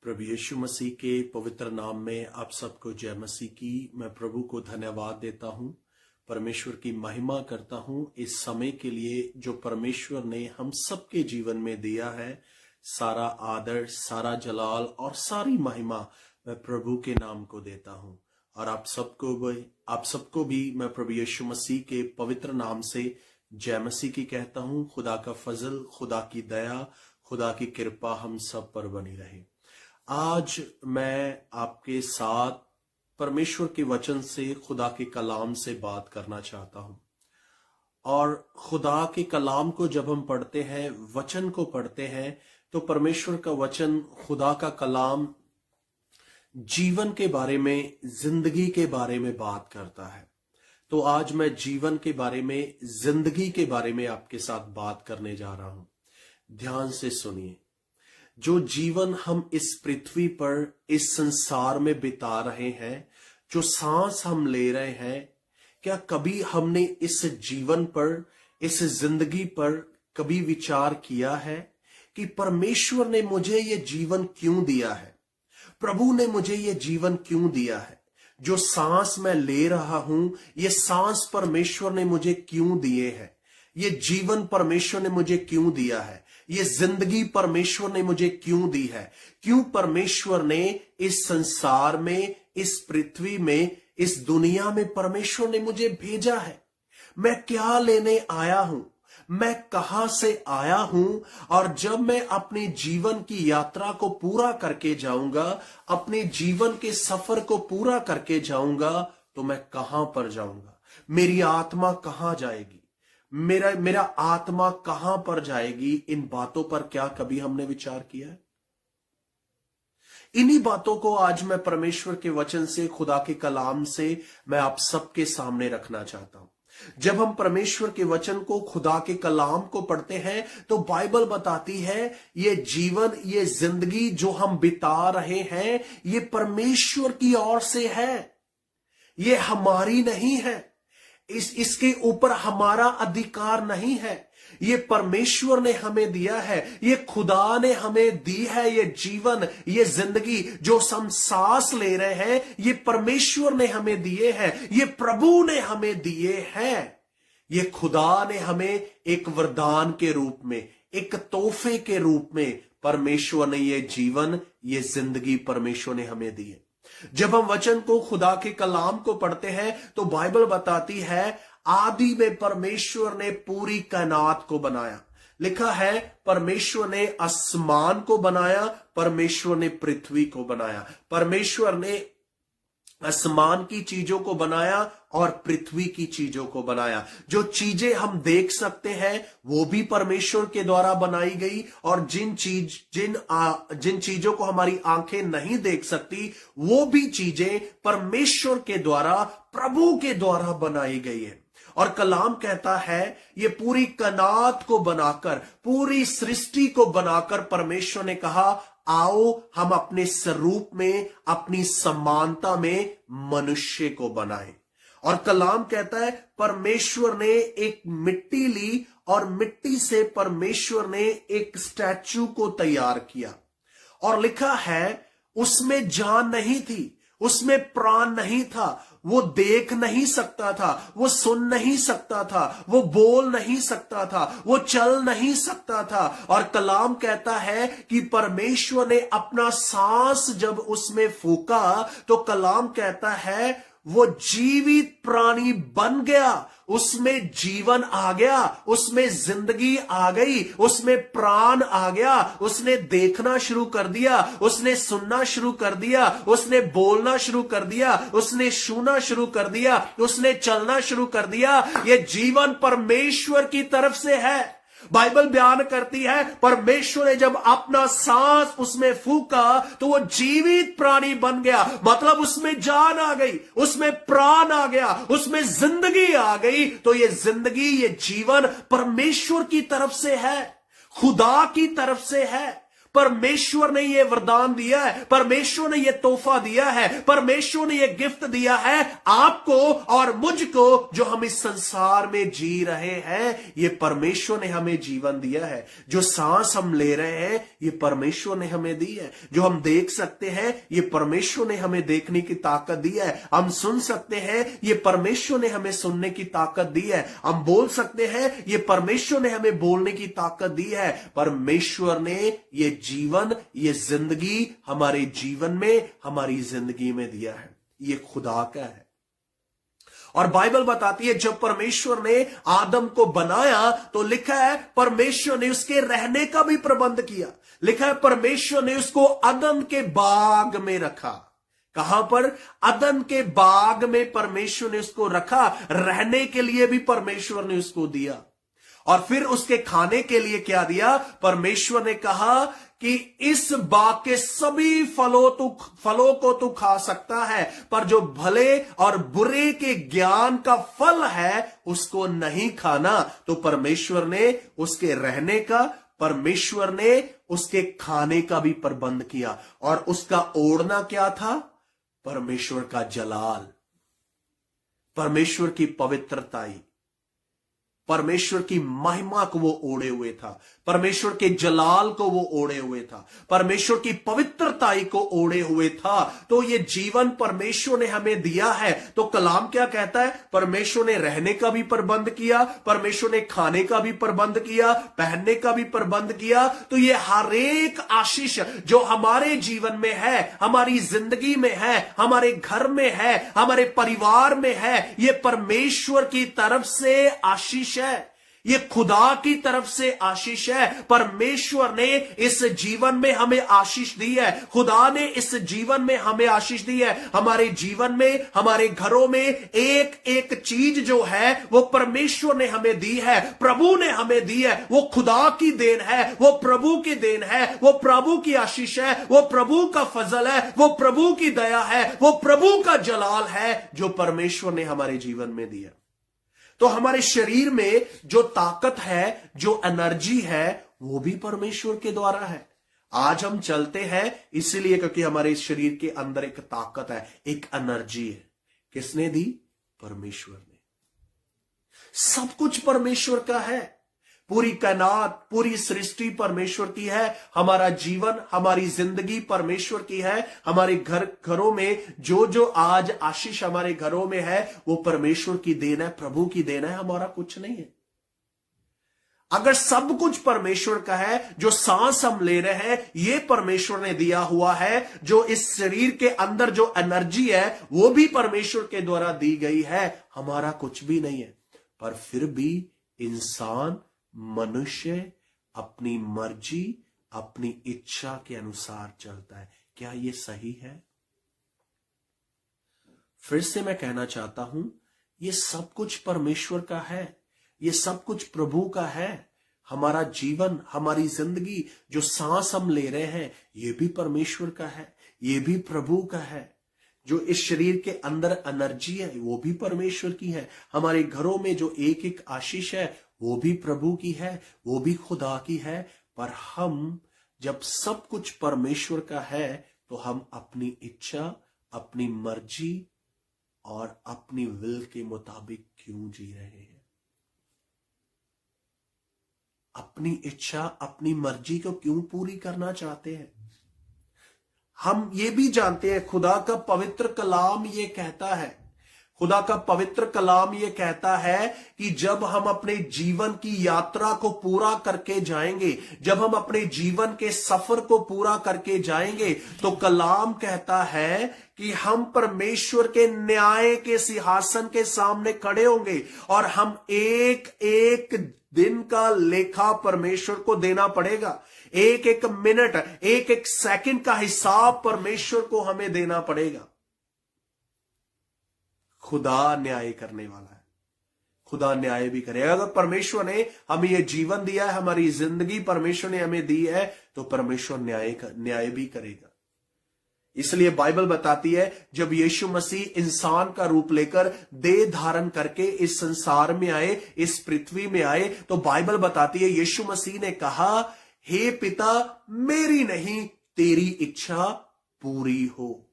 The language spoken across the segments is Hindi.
प्रभु यीशु मसीह के पवित्र नाम में आप सबको जय मसीह की। मैं प्रभु को धन्यवाद देता हूं, परमेश्वर की महिमा करता हूं इस समय के लिए जो परमेश्वर ने हम सबके जीवन में दिया है। सारा आदर, सारा जलाल और सारी महिमा मैं प्रभु के नाम को देता हूं। और आप सबको भी मैं प्रभु यीशु मसीह के पवित्र नाम से जय मसीह की कहता हूं। खुदा का फजल, खुदा की दया, खुदा की कृपा हम सब पर बनी रहे। आज मैं आपके साथ परमेश्वर के वचन से, खुदा के कलाम से बात करना चाहता हूं। और खुदा के कलाम को जब हम पढ़ते हैं, वचन को पढ़ते हैं, तो परमेश्वर का वचन, खुदा का कलाम जीवन के बारे में, जिंदगी के बारे में बात करता है। तो आज मैं जीवन के बारे में, जिंदगी के बारे में आपके साथ बात करने जा रहा हूं। ध्यान से सुनिए। जो जीवन हम इस पृथ्वी पर, इस संसार में बिता रहे हैं, जो सांस हम ले रहे हैं, क्या कभी हमने इस जीवन पर, इस जिंदगी पर कभी विचार किया है कि परमेश्वर ने मुझे ये जीवन क्यों दिया है? प्रभु ने मुझे ये जीवन क्यों दिया है? जो सांस मैं ले रहा हूं, ये सांस परमेश्वर ने मुझे क्यों दिए है? ये जीवन परमेश्वर ने मुझे क्यों दिया है? ये जिंदगी परमेश्वर ने मुझे क्यों दी है? क्यों परमेश्वर ने इस संसार में, इस पृथ्वी में, इस दुनिया में परमेश्वर ने मुझे भेजा है? मैं क्या लेने आया हूं? मैं कहां से आया हूं? और जब मैं अपने जीवन की यात्रा को पूरा करके जाऊंगा, अपने जीवन के सफर को पूरा करके जाऊंगा, तो मैं कहां पर जाऊंगा? मेरी आत्मा कहां जाएगी? मेरा आत्मा कहां पर जाएगी? इन बातों पर क्या कभी हमने विचार किया है? इन्हीं बातों को आज मैं परमेश्वर के वचन से, खुदा के कलाम से मैं आप सबके सामने रखना चाहता हूं। जब हम परमेश्वर के वचन को, खुदा के कलाम को पढ़ते हैं, तो बाइबल बताती है ये जीवन, ये जिंदगी जो हम बिता रहे हैं, ये परमेश्वर की ओर से है। ये हमारी नहीं है। इसके ऊपर हमारा अधिकार नहीं है। ये परमेश्वर ने हमें दिया है। ये खुदा ने हमें दी है। ये जीवन, ये जिंदगी जो हम सांस ले रहे हैं, ये परमेश्वर ने हमें दिए हैं। ये प्रभु ने हमें दिए हैं। ये खुदा ने हमें एक वरदान के रूप में, एक तोहफे के रूप में परमेश्वर ने ये जीवन, ये जिंदगी परमेश्वर ने हमें दी है। जब हम वचन को, खुदा के कलाम को पढ़ते हैं, तो बाइबल बताती है आदि में परमेश्वर ने पूरी कायनात को बनाया। लिखा है परमेश्वर ने आसमान को बनाया, परमेश्वर ने पृथ्वी को बनाया। परमेश्वर ने आसमान की चीजों को बनाया और पृथ्वी की चीजों को बनाया। जो चीजें हम देख सकते हैं वो भी परमेश्वर के द्वारा बनाई गई, और जिन चीजों को हमारी आंखें नहीं देख सकती, वो भी चीजें परमेश्वर के द्वारा, प्रभु के द्वारा बनाई गई है। और कलाम कहता है ये पूरी कायनात को बनाकर, पूरी सृष्टि को बनाकर परमेश्वर ने कहा आओ हम अपने स्वरूप में, अपनी समानता में मनुष्य को बनाएं। और कलाम कहता है परमेश्वर ने एक मिट्टी ली और मिट्टी से परमेश्वर ने एक स्टैचू को तैयार किया। और लिखा है उसमें जान नहीं थी, उसमें प्राण नहीं था, वो देख नहीं सकता था, वो सुन नहीं सकता था, वो बोल नहीं सकता था, वो चल नहीं सकता था। और कलाम कहता है कि परमेश्वर ने अपना सांस जब उसमें फूका, तो कलाम कहता है वो जीवित प्राणी बन गया। उसमें जीवन आ गया, उसमें जिंदगी आ गई, उसमें प्राण आ गया। उसने देखना शुरू कर दिया, उसने सुनना शुरू कर दिया, उसने बोलना शुरू कर दिया, उसने छूना शुरू कर दिया, उसने चलना शुरू कर दिया। यह जीवन परमेश्वर की तरफ से है। बाइबल बयान करती है परमेश्वर ने जब अपना सांस उसमें फूका तो वो जीवित प्राणी बन गया। मतलब उसमें जान आ गई, उसमें प्राण आ गया, उसमें जिंदगी आ गई। तो ये जिंदगी, ये जीवन परमेश्वर की तरफ से है, खुदा की तरफ से है। परमेश्वर ने ये वरदान दिया है, परमेश्वर ने ये तोहफा दिया है, परमेश्वर ने ये गिफ्ट दिया है आपको और मुझको। जो हम इस संसार में जी रहे हैं, ये परमेश्वर ने हमें जीवन दिया है। जो सांस हम ले रहे हैं, ये परमेश्वर ने हमें दी है। जो हम देख सकते हैं, ये परमेश्वर ने हमें देखने की ताकत दी है। हम सुन सकते हैं, ये परमेश्वर ने हमें सुनने की ताकत दी है। हम बोल सकते हैं, ये परमेश्वर ने हमें बोलने की ताकत दी है। परमेश्वर ने ये जीवन, ये जिंदगी हमारे जीवन में, हमारी जिंदगी में दिया है। ये खुदा का है। और बाइबल बताती है जब परमेश्वर ने आदम को बनाया तो लिखा है परमेश्वर ने उसके रहने का भी प्रबंध किया। लिखा है परमेश्वर ने उसको अदन के बाग में रखा। कहां पर? अदन के बाग में परमेश्वर ने उसको रखा। रहने के लिए भी परमेश्वर ने उसको दिया। और फिर उसके खाने के लिए क्या दिया? परमेश्वर ने कहा कि इस बाग के सभी फलों को तू खा सकता है, पर जो भले और बुरे के ज्ञान का फल है उसको नहीं खाना। तो परमेश्वर ने उसके रहने का, परमेश्वर ने उसके खाने का भी प्रबंध किया। और उसका ओढ़ना क्या था? परमेश्वर का जलाल, परमेश्वर की पवित्रताई, परमेश्वर की महिमा को वो ओढ़े हुए था, परमेश्वर के जलाल को वो ओढ़े हुए था, परमेश्वर की पवित्रताई को ओढ़े हुए था। तो ये जीवन परमेश्वर ने हमें दिया है। तो कलाम क्या कहता है? परमेश्वर ने रहने का भी प्रबंध किया, परमेश्वर ने खाने का भी प्रबंध किया, पहनने का भी प्रबंध किया। तो ये हर एक आशीष जो हमारे जीवन में है, हमारी जिंदगी में है, हमारे घर में है, हमारे परिवार में है, ये परमेश्वर की तरफ से आशीष है। ये खुदा की तरफ से आशीष है। परमेश्वर ने इस जीवन में हमें आशीष दी है। खुदा ने इस जीवन में हमें आशीष दी है। हमारे जीवन में, हमारे घरों में एक एक चीज जो है वो परमेश्वर ने हमें दी है, प्रभु ने हमें दी है। वो खुदा की देन है, वो प्रभु की देन है, वो प्रभु की आशीष है, वो प्रभु का फजल है, वो प्रभु की दया है, वो प्रभु का जलाल है जो परमेश्वर ने हमारे जीवन में दिया। तो हमारे शरीर में जो ताकत है, जो एनर्जी है, वो भी परमेश्वर के द्वारा है। आज हम चलते हैं इसलिए क्योंकि हमारे शरीर के अंदर एक ताकत है, एक एनर्जी है। किसने दी? परमेश्वर ने। सब कुछ परमेश्वर का है। पूरी कायनात, पूरी सृष्टि परमेश्वर की है। हमारा जीवन, हमारी जिंदगी परमेश्वर की है। हमारे घरों में जो आज आशीष हमारे घरों में है वो परमेश्वर की देन है, प्रभु की देन है, हमारा कुछ नहीं है। अगर सब कुछ परमेश्वर का है, जो सांस हम ले रहे हैं ये परमेश्वर ने दिया हुआ है, जो इस शरीर के अंदर जो एनर्जी है वो भी परमेश्वर के द्वारा दी गई है, हमारा कुछ भी नहीं है। पर फिर भी इंसान, मनुष्य अपनी मर्जी, अपनी इच्छा के अनुसार चलता है। क्या यह सही है? फिर से मैं कहना चाहता हूं, यह सब कुछ परमेश्वर का है, यह सब कुछ प्रभु का है। हमारा जीवन, हमारी जिंदगी, जो सांस हम ले रहे हैं यह भी परमेश्वर का है, यह भी प्रभु का है। जो इस शरीर के अंदर एनर्जी है वो भी परमेश्वर की है। हमारे घरों में जो एक एक आशीष है वो भी प्रभु की है, वो भी खुदा की है। पर हम जब सब कुछ परमेश्वर का है तो हम अपनी इच्छा, अपनी मर्जी और अपनी विल के मुताबिक क्यों जी रहे हैं? अपनी इच्छा, अपनी मर्जी को क्यों पूरी करना चाहते हैं? हम ये भी जानते हैं खुदा का पवित्र कलाम ये कहता है, खुदा का पवित्र कलाम ये कहता है कि जब हम अपने जीवन की यात्रा को पूरा करके जाएंगे, जब हम अपने जीवन के सफर को पूरा करके जाएंगे, तो कलाम कहता है कि हम परमेश्वर के न्याय के सिंहासन के सामने खड़े होंगे और हम एक एक दिन का लेखा परमेश्वर को देना पड़ेगा। एक एक मिनट, एक एक सेकंड का हिसाब परमेश्वर को हमें देना पड़ेगा। खुदा न्याय करने वाला है, खुदा न्याय भी करेगा। अगर परमेश्वर ने हमें यह जीवन दिया है, हमारी जिंदगी परमेश्वर ने हमें दी है, तो परमेश्वर न्याय भी करेगा। इसलिए बाइबल बताती है जब यीशु मसीह इंसान का रूप लेकर देह धारण करके इस संसार में आए, इस पृथ्वी में आए, तो बाइबल बताती है यीशु मसीह ने कहा हे पिता, मेरी नहीं तेरी इच्छा पूरी हो।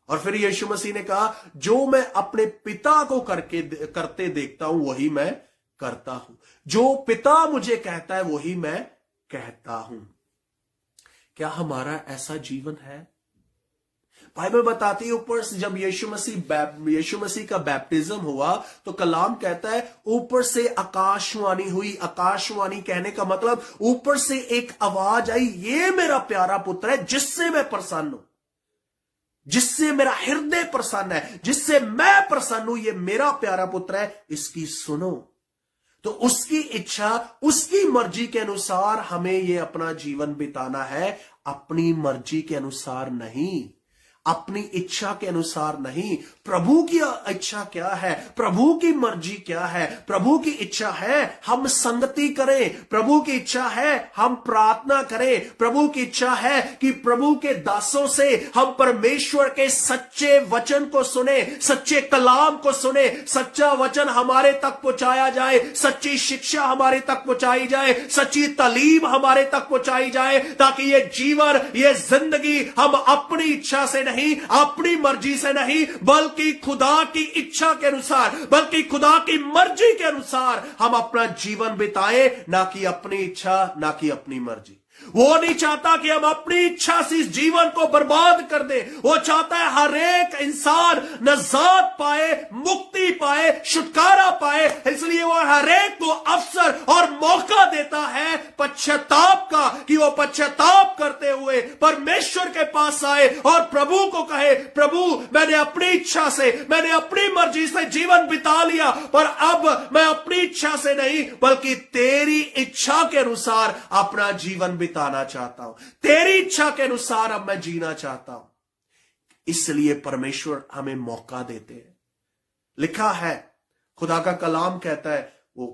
और फिर यीशु मसीह ने कहा, जो मैं अपने पिता को करते देखता हूं वही मैं करता हूं, जो पिता मुझे कहता है वही मैं कहता हूं। क्या हमारा ऐसा जीवन है? बाइबल बताती है ऊपर से जब यीशु मसीह का बैप्टिज्म हुआ तो कलाम कहता है ऊपर से आकाशवाणी हुई। आकाशवाणी कहने का मतलब ऊपर से एक आवाज आई, ये मेरा प्यारा पुत्र है जिससे मैं प्रसन्न हूं, जिससे मेरा हृदय प्रसन्न है, जिससे मैं प्रसन्न हूं, ये मेरा प्यारा पुत्र है, इसकी सुनो। तो उसकी इच्छा, उसकी मर्जी के अनुसार हमें ये अपना जीवन बिताना है, अपनी मर्जी के अनुसार नहीं, अपनी इच्छा के अनुसार नहीं। प्रभु की इच्छा क्या है, प्रभु की मर्जी क्या है? प्रभु की इच्छा है हम संगति करें, प्रभु की इच्छा है हम प्रार्थना करें, प्रभु की इच्छा है कि प्रभु के दासों से हम परमेश्वर के सच्चे वचन को सुने, सच्चे कलाम को सुने, सच्चा वचन हमारे तक पहुंचाया जाए, सच्ची शिक्षा हमारे तक पहुंचाई जाए, सच्ची तालीम हमारे तक पहुंचाई जाए, ताकि ये जीवन, ये जिंदगी हम अपनी इच्छा से नहीं, अपनी मर्जी से नहीं, बल्कि खुदा की इच्छा के अनुसार, बल्कि खुदा की मर्जी के अनुसार हम अपना जीवन बिताएं, ना कि अपनी इच्छा, ना कि अपनी मर्जी। वो नहीं चाहता कि हम अपनी इच्छा से इस जीवन को बर्बाद कर दें। वो चाहता है हर एक इंसान नजात पाए, मुक्ति पाए, छुटकारा पाए। इसलिए वो हर एक को अवसर और मौका देता है पश्चाताप का, कि वो पश्चाताप करते हुए परमेश्वर के पास आए और प्रभु को कहे, प्रभु मैंने अपनी इच्छा से, मैंने अपनी मर्जी से जीवन बिता लिया, पर अब मैं अपनी इच्छा से नहीं बल्कि तेरी इच्छा के अनुसार अपना जीवन बिताना चाहता हूं, तेरी इच्छा के अनुसार अब मैं जीना चाहता हूं। इसलिए परमेश्वर हमें मौका देते हैं। लिखा है, खुदा का कलाम कहता है, वो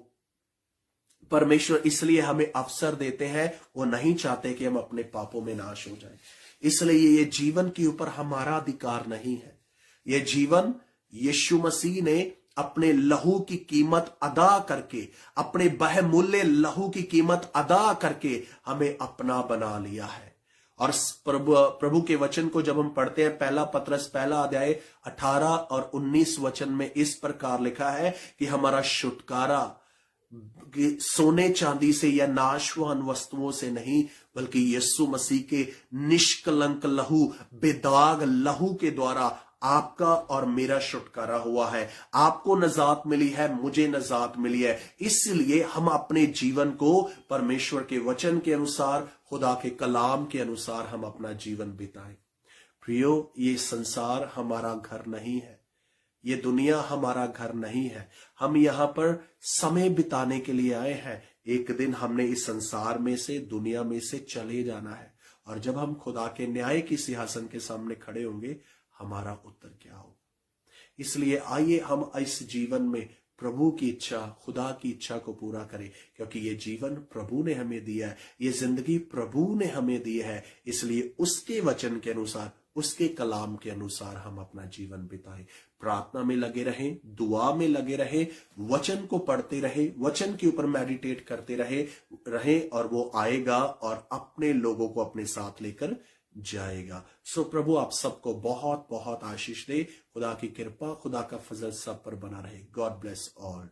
परमेश्वर इसलिए हमें अवसर देते हैं, वो नहीं चाहते कि हम अपने पापों में नाश हो जाएं। इसलिए ये जीवन के ऊपर हमारा अधिकार नहीं है। ये जीवन यीशु मसीह ने अपने लहू की कीमत अदा करके, अपने बहुमूल्य लहू की कीमत अदा करके हमें अपना बना लिया है। और प्रभु के वचन को जब हम पढ़ते हैं, पहला पतरस पहला अध्याय 18 और 19 वचन में इस प्रकार लिखा है कि हमारा छुटकारा सोने चांदी से या नाशवान वस्तुओं से नहीं, बल्कि यीशु मसीह के निष्कलंक लहू, बेदाग लहू के द्वारा आपका और मेरा छुटकारा हुआ है। आपको नजात मिली है, मुझे नजात मिली है। इसलिए हम अपने जीवन को परमेश्वर के वचन के अनुसार, खुदा के कलाम के अनुसार हम अपना जीवन बिताएं। प्रियो, ये संसार हमारा घर नहीं है, ये दुनिया हमारा घर नहीं है। हम यहां पर समय बिताने के लिए आए हैं। एक दिन हमने इस संसार में से, दुनिया में से चले जाना है, और जब हम खुदा के न्याय की सिंहासन के सामने खड़े होंगे, हमारा उत्तर क्या होगा? इसलिए आइए हम इस जीवन में प्रभु की इच्छा, खुदा की इच्छा को पूरा करें, क्योंकि ये जीवन प्रभु ने हमें दिया है, ये जिंदगी प्रभु ने हमें दी है। इसलिए उसके वचन के अनुसार, उसके कलाम के अनुसार हम अपना जीवन बिताएं। प्रार्थना में लगे रहें, दुआ में लगे रहें, वचन को पढ़ते रहे, वचन के ऊपर मेडिटेट करते रहे, और वो आएगा और अपने लोगों को अपने साथ लेकर जाएगा। सो प्रभु आप सबको बहुत बहुत आशीष दे। खुदा की कृपा, खुदा का फजल सब पर बना रहे। God bless all.